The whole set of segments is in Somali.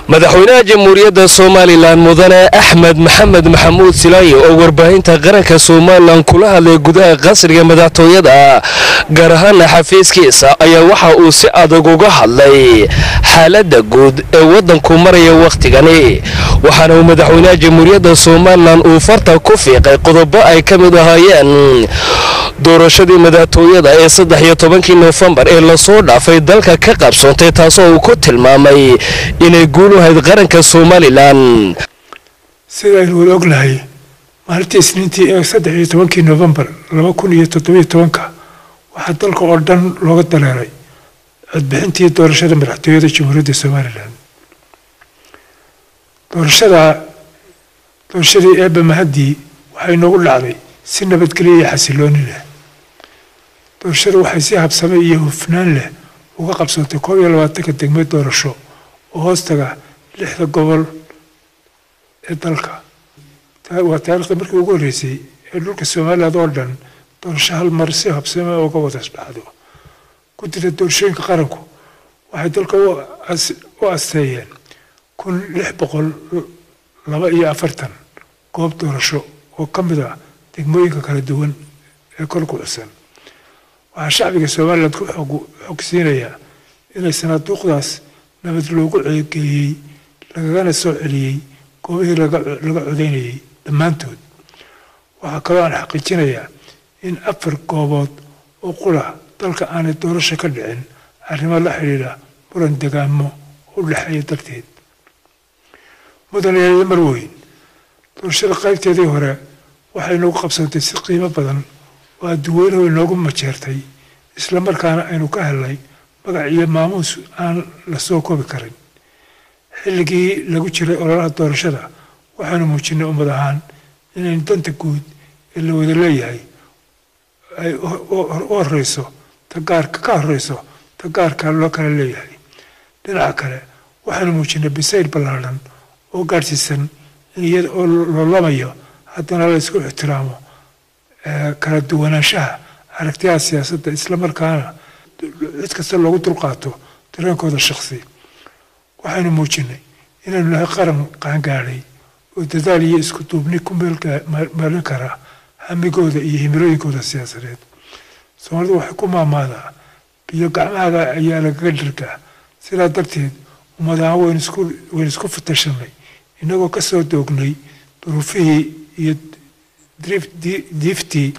madaxweynaha jamhuuriyadda Soomaaliland mudane Axmed Maxamed Maxamuud Silaayo oo warbaahinta qaranka Soomaaliland kula hadlay gudaha qasriga madaxtooyada gaar ahaan xafiiskiisa ayaa waxa uu si adag uga hadlay xaaladda guud ee wadanku maraya waqtigani waxaana uu madaxweynaha jamhuuriyadda Soomaaliland uu farta ku fiiqay qodobo ay ka mid ahaayeen doorashadii madaxtooyada ee 13 November ee la soo dhaafay dalka ka qabsoontay taasoo uu ku tilmaamay inay guul u hayd qaranka Soomaaliland sida ay ognahay maalintii Isniintii ee 13 November 2017 waxa dalka oo dhan looga dareeray codbixintii doorashada madaxtooyada jamhuuriyadda Soomaaliland doorashadii ee Mahadi waxay noogu dhacday si nabadgelyo iyo xasilooni leh doorashadu waxay si habsame iyo hufnaan leh uga qabsatay 22 degmo doorasho oo hoostaga 6 gobol ee dalka waa taariikhda markii ugu horeysay ee dhulka Soomaaliland oo dhan doorasho hal mar si habsame uga wada dhacdo guddiga doorashooyinka qaranku waxay dalka u asteeyeen 1642 goob doorasho oo ka mid ah degmooyinka kala duwan ee kolku xusan waxa shacbiga Soomaaliland ku xogsiinaya inay sanaaduuqdaas nabad loogu ceegeeyay lagana soo celiyay goobihii laga codeynayay dhammaantood waxa kale oo aan xaqiijinayaa in 4 goobood oo qura dalka aan doorasho ka dhicin arrimo la xiriira muran deegaamo u dhaxeeya darteed mudane marweyn doorashada qaybteedii hore waxay noogu qabsantay si qiimo badan oo dadweynuhu inoogu majeertay isla markaana aynu ka helnay magac iyo maamuus aan la soo koobi karin xilligii lagu jiray ololaha doorashada waxaanu muujinay ummad ahaan inay danta guud ee la wada leeyahay ay horeyso tagaarka loo kala leeyahay dhinaca kale waxaanu muujinay bisayl ballaaran oo gaarsiisan in iyada oo loolamayo haddana la isku ixtiraamo kala duwanaanshaha aragtiyaha siyaasadda isla markaana cid kasta loogu dulqaato dareenkooda shakhsi waxaynu muujinay inaynu nahay qaran qaangaadhay oo dadaal iyo isku duubni ku meelin kara hamigooda iyo himilooyinkooda siyaasadeed Soomaalidu waxay ku maamaadaa biyo gacmaha ayaa lagaga dhirgaa sidaa darteed ummadaha waynu isku fatashanay inagoo ka soo doognay duruufihii iyo diiftii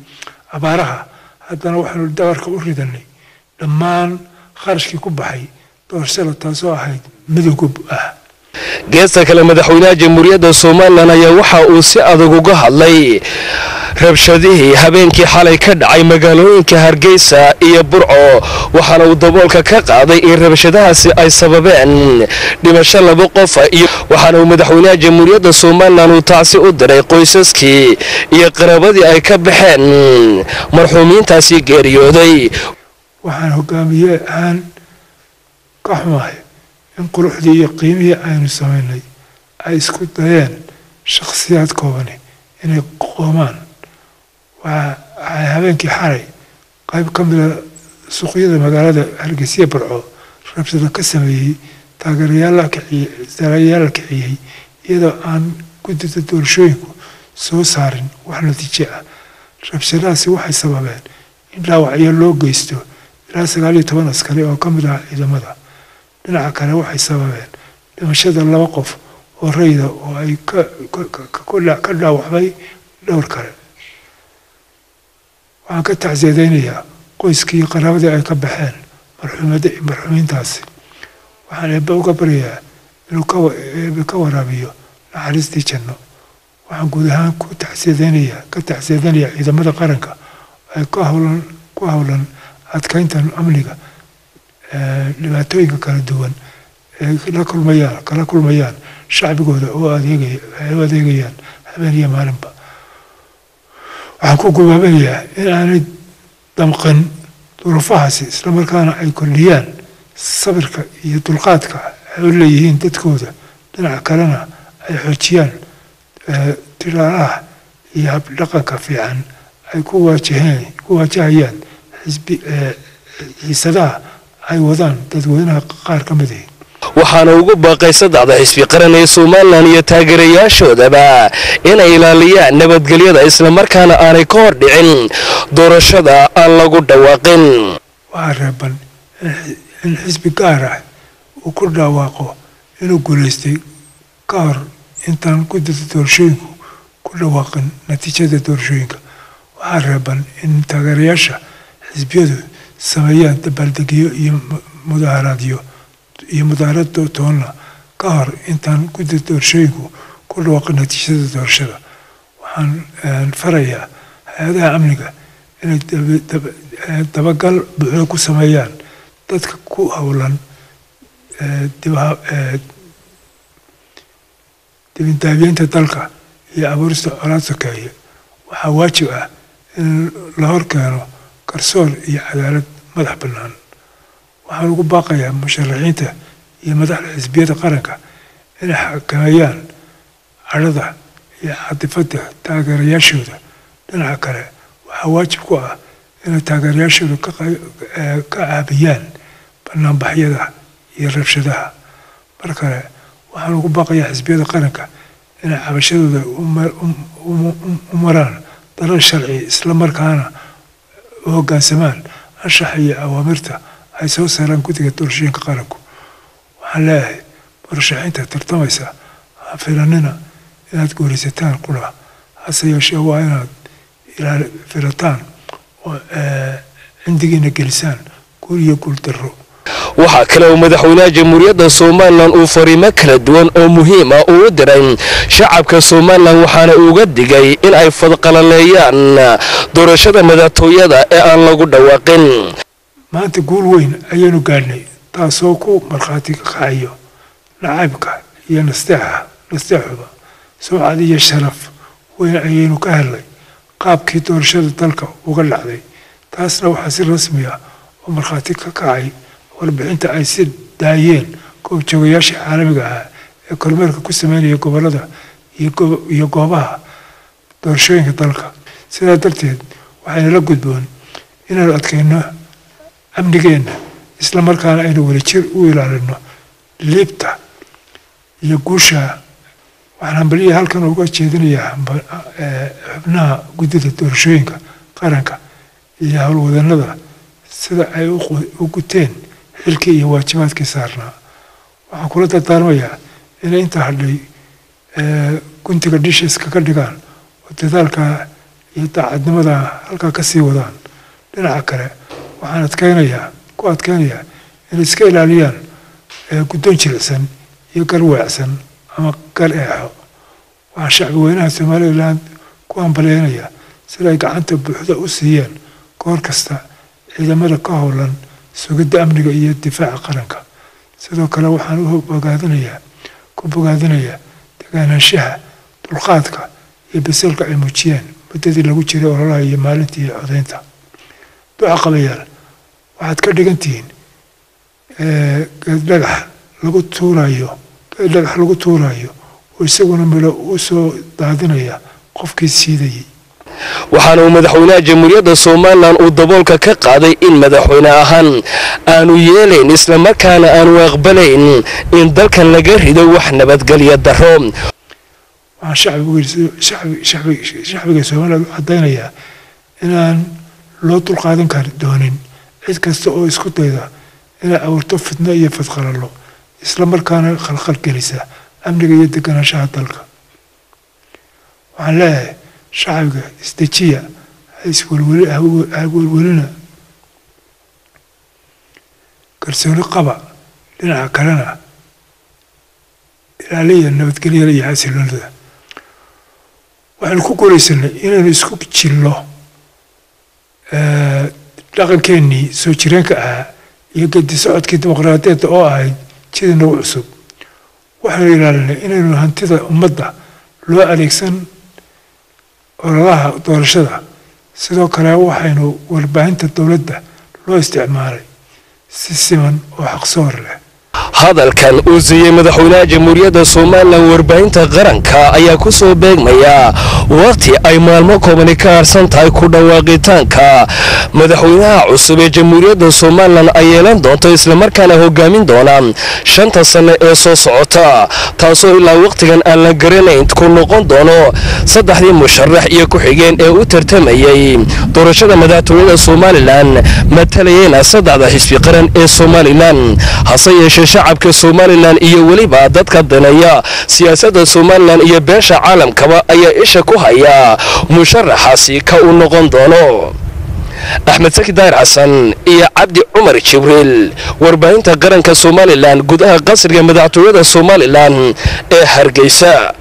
abaaraha haddana waxaanu dabarka u ridanay dhammaan kharashkii ku baxay doorashada taasoo ahayd midowga ah geesta kale madaxweynaha jamhuuriyadda Soomaaliland ayaa waxa uu si adag uga hadlay rabshadihii habeenkii xalay ka dhacay magaalooyinka Hargeysa iyo Burco waxaana uu daboolka ka qaaday in rabshadahaasi ay sababeen dhimasho 2 qof iyo waxaana uu madaxweynaha jamhuuriyadda Soomaaliland uu taasi u diray qoysaskii iyo qaraabadii ay ka baxeen marxuumiintaasi geeriyooday waxaan hogaamiyay aan ka xumahay in quruxdii iyo qiimihii aynu sameynay ay isku dayeen shakhsiyaad kooban inay qoomaan waxay habeenkii xalay qayb ka mid ah suuqyada magaalada Hargeysa Burco rabshado ka sameeyay taageerayaal kiciyay iyadoo aan guddiga doorashooyinku soo saarin wax natiijo ah rabshadahaasi waxay sababeen in dhaawacyo loo geysto ilaa 19 askari oo ka mid ah ciidamada dhinaca kale waxay sababeen dhimashada 2 qof oo rayida oo ay ka dhaawacmay dhowr kale waxaan ka tacsiyadeynayaa qoyskii iyo qaraabadii ay ka baxeen marxuumiintaasi waxaan eebbe uga baryayaa inuu ka waraabiyo naxariistii janno waxaan guud ahaan ka tacsiyadeynayaa ciidamada qaranka ay ku howlan adkaynta amniga dhibaatooyinka kala duwan ee kala kulmayaan shacbigooda oo adeegayaan habeen iyo maalinba waxaan ku gubaabayaa in aanay damqan duruufahaasi isla markaana ay kordhiyaan sabirka iyo dulqaadka ay u leeyihiin dadkooda dhinaca kalena ay xoojiyaan tilaalaha iyo habdhaqanka fiican ay ku waajahayaan xiisadaha ay wadaan dadweynaha qaar ka mid ah waxaana ugu baaqay saddexda xisbi qaran ee somalilan iyo taageerayaashoodaba inay ilaaliyaan nabadgelyada islamarkaana aanay ka hor dhicin doorashada aan lagu dhawaaqin. waxaa reeban in xisbi gaar ah uu ku dhawaaqo inuu guulaystay ka hor intaan guddida doorashooyinku ku dhawaaqin natiijada doorashooyinka. waxaa reeban in taageerayaasha xisbiyadu sameeyaan dabaaldegyo iyo mudaharad toonna ka hor intaan guddida doorashooyinku ku dhawaaqin natiijada doorashada. waxaan farayaa hay-adaha amniga inay dabagal buuxda ku sameeyaan dadka ku howlan dibindaabiyeynta dalka iyo abuurista colaad sokeeye. waxaa waajib ah in la horkeeno garsoor iyo cadaalad madax bannaan. waxaan ugu baaqayaa musharaxiinta iyo madaxda xisbiyada qaranka inay xakameeyaan cadhada iyo catifada taageerayaashooda. dhinaca kale waxaa waajib ku ah inay taageerayaashooda ka caabiyaan banaanbaxyada iyo rabshadaha. mar kale waxaan ugu baaqayaa xisbiyada qaranka inay cabashadooda u maraan dalal sharci islamarkaana u hoggaansamaan anshaxa iyo awaamirta ay soo saaraan guddiga doorashooyinka qaranku. waxaan leeyahay murashaxiinta tartamaysa ha filanina inaad guulaysataan qura, hase yeeshee waa inaad filataan oo cindigiina gelisaan guul iyo guul darro. waxaa kale oo madaxweynaha jamhuuriyadda somalilan uu fariimo kala duwan oo muhiim ah uu u diray shacabka somalilan, waxaana uga digay in ay fadqalaleeyaan doorashada madaxtooyada ee aan lagu dhawaaqin. maanta guul weyn ayaynu gaadhnay, taasoo ku markhaati kacayo nacaybka iyo nasteexuba. sumcad iyo sharaf weyn ayaynu ka helnay qaabkii doorashada dalka uga dhacday. taasna waxaa si rasmi ah oo markhaati ka kacay warbixinta ay si daayeen goobjoogayaasha caalamiga ah ee kormeerka ku sameynaya gobollada iyo goobaha doorashooyinka dalka. sidaa darteed waxayna la gudboon inaynu adkayno amnigeenna islamarkaana aynu wadajir u ilaalino liibta iyo guusha. waxaan hambaliya halkan uga jeedinayaa xubnaha guddida doorashooyinka qaranka iyo howlwadanada sida ay u guteen xilkii iyo waajibaadkii saarnaa. waxaan kula dardaarmayaa inay inta hadhay guntiga dhishiska ka dhigaan oo dadaalka iyo daacadnimada halkaa ka sii wadaan. dhinaca kale waxaan ku adkeynayaa inay iska ilaaliyaan guddoon jilicsan iyo gal weecsan ama gal eexo. waxaan shacbi weynaha somalilan ku hambaleynayaa sida ay gacanta buuxda u siiyeen goor kasta ciidamada ka howlan sugidda amniga iyo difaaca qaranka. sidoo kale waxaan ku bogaadinayaa degaanaanshaha, dulqaadka iyo bisilka ay muujiyeen muddadii lagu jiray ololaha iyo maalintii codaynta. duca qabayaal, waxaad ka dhigan tihiin geed dhagax lagu tuurayo oo isaguna milo u soo daadinaya qofkii siidayay. waxaana uu madaxweynaha jamhuuriyadda somalilan uu daboolka ka qaaday in madaxweyne ahaan aanu yeelayn islamarkaana aanu aqbalayn in dalkan laga rido wax nabadgelyo darro. waxaan shacbiga somalilan u caddaynayaa inaan loo dulqaadan kari doonin cid kasta oo isku dayda inay abuurto fitno iyo fadqalalo islamarkaana khalkhal gelisa amniga iyo deganaanshaha dalka. waxaan leeyahay shacbiga isdejiya, hawelwelina, kalsooni qaba. dhinaca kalena ilaaliya nabadgelyada iyo xasiloonida. waxaynu ku guulaysanay inaynu isku jillo dhaqankeennii soo jireenka ahaa iyo gedi socodkii dimuqraadiyadda oo ahayd jida nagu cusub. waxaynu ilaalinay inaynu hantida ummadda loo adeegsan ololaha doorashada. sidoo kale waxaynu warbaahinta dowladda loo isticmaalay si siman oo xaqsoor leh. hadalkan uu siiyey madaxweynaha jamhuuriyadda somalilan warbaahinta qaranka ayaa ku soo beegmaya waqti ay maalmo koobani ka harsan tahay ku dhawaaqitaanka madaxweynaha cusub ee jamhuuriyadda somalilan ay yeelan doonto islamarkaana hogaamin doona 5 sano ee soo socota taasoo ilaa waqtigan aan la garanayn ku noqon doono saddexdii musharax iyo ku-xigeen ee u tartamayay doorashada madaxtooyada somalilan matalayeen saddexda xisbi qaran ee somalilan hase yeeshee shacabka somalilan iyo weliba dadka daneeya siyaasadda somalilan iyo beesha caalamkaba ayaa isha ku haya musharaxaasi ka uu noqon doono. axmed saki daahir xasan iyo cabdi cumar jibriil warbaahinta qaranka somalilan gudaha qasriga madaxtooyada somalilan ee hargeysa.